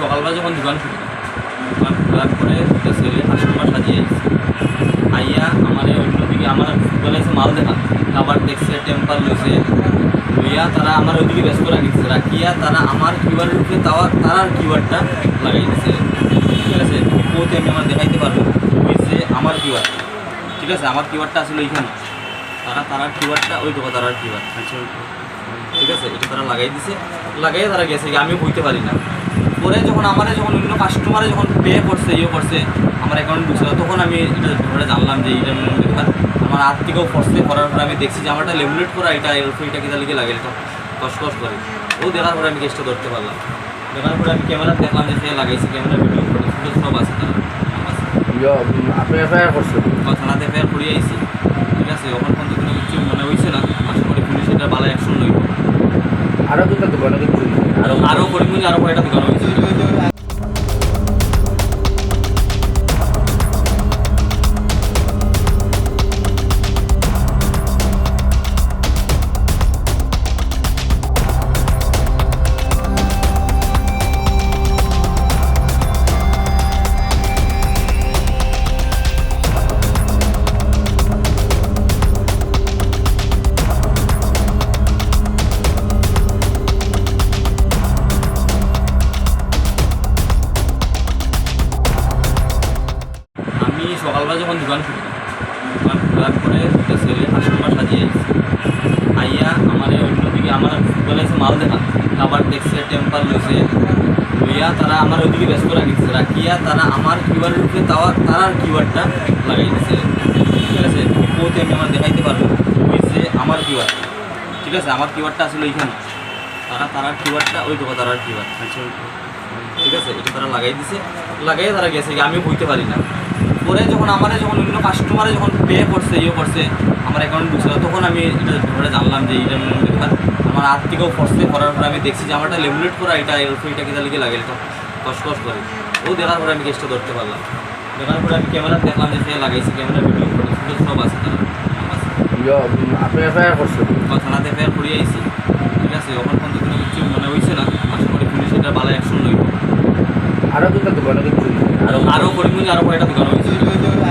সকালবেলা যখন দোকান খোলার পরে ছেলে কাস্টমার সাজিয়ে আইয়া আমার অন্যদিকে আমার দোকানে এসে মাল দেখা খাবার দেখছে টেম্পার লইছে লইয়া তারা আমার ওইদিকে ব্যস্ত রাখিছে রাখিয়া তারা আমার কিউআরের উপরে তারার কিউআরটা লাগাই দিচ্ছে। ঠিক আছে, ওতে আমি আমার দেখাইতে পারবো হয়েছে আমার কিউআর। ঠিক আছে, আমার কিউআরটা আসলে এইখানে তারার কিউআরটা ওই দেখো তারার কিউআর। আচ্ছা, ঠিক আছে, এটা তারা লাগাই দিছে, লাগাইয়ে তারা গেছে, আমি বইতে পারি না। পরে যখন অন্য কাস্টমারে যখন পে করছে করছে আমার অ্যাকাউন্ট ঢুকছে তখন আমি এটা ধরে জানলাম যে এইটা ব্যাপার আমার হাত থেকেও ফসছে। করার পরে আমি দেখছি যে আমারটা লেমিনেট করা এটা কিনা লিখে লাগে এটা কষ্ট করে। ও দেখার পরে আমি কেসটা ধরতে পারলাম। দেখার পরে আমি ক্যামেরা দেখলাম যে সে লাগাইছে, ক্যামেরা ভিডিও ফটো সব আছে তারা। আপনি এফআইআর করছেন? থানাতে এফআইআর করিয়ে আইছি। ঠিক আছে, ওখান পর্যন্ত কোনো কিছু মনে হয়েছে না। আশা করি পুলিশ এটা ভালো অ্যাকশন লইব। আরও দুটো দোকানে কিন্তু আরও করিমগঞ্জে আরও কয়টা দোকান হয়েছে। আমি সকালবেলা যখন দোকান খোলার পরে ছেলে কাস্টমার সাজিয়ে আইয়া আমার অন্যদিকে আমার দোকানে এসে মাল দেখা খাবার দেখছে টেম্পার লইছে লইয়া তারা আমার ওইদিকে ব্যস্ত রাখিছে রাখিয়া তারা আমার কিউআরের উপরে তারার কিউআরটা লাগাই দিচ্ছে। ঠিক আছে, ওতে আমি আমার দেখাইতে পারবো হয়েছে আমার কিউআর। ঠিক আছে, আমার কিউআরটা আসলে এইখানে তারার কিউআরটা ওই দেখো তারার কিউআর। আচ্ছা, ঠিক আছে, এটা তারা লাগাই দিছে, লাগাইয়ে তারা গেছে, আমি বইতে পারি না। পরে যখন অন্য কাস্টমারে যখন পে করছে করছে আমার অ্যাকাউন্ট ঢুকছে তখন আমি এটা ধরে জানলাম যে এইটা ব্যাপার আমার হাত থেকেও ফসছে। করার পরে আমি দেখছি যে আমারটা লেমিনেট করা এটা কিনা লিখে লাগে এটা কষ্ট করে। ও দেখার পরে আমি কেসটা ধরতে পারলাম। দেখার পরে আমি ক্যামেরা দেখলাম যে সে লাগাইছে, ক্যামেরা ভিডিও ফটো সব আছে তারা। আপনি এফআইআর করছেন? থানাতে এফআইআর করিয়ে আইছি। ঠিক আছে, ওখান পর্যন্ত কোনো কিছু মনে হয়েছে না। আশা করি পুলিশ এটা ভালো অ্যাকশন লইব। আরও দুটো দোকানে কিন্তু আরও করিমগঞ্জে আরও কয়টা দোকান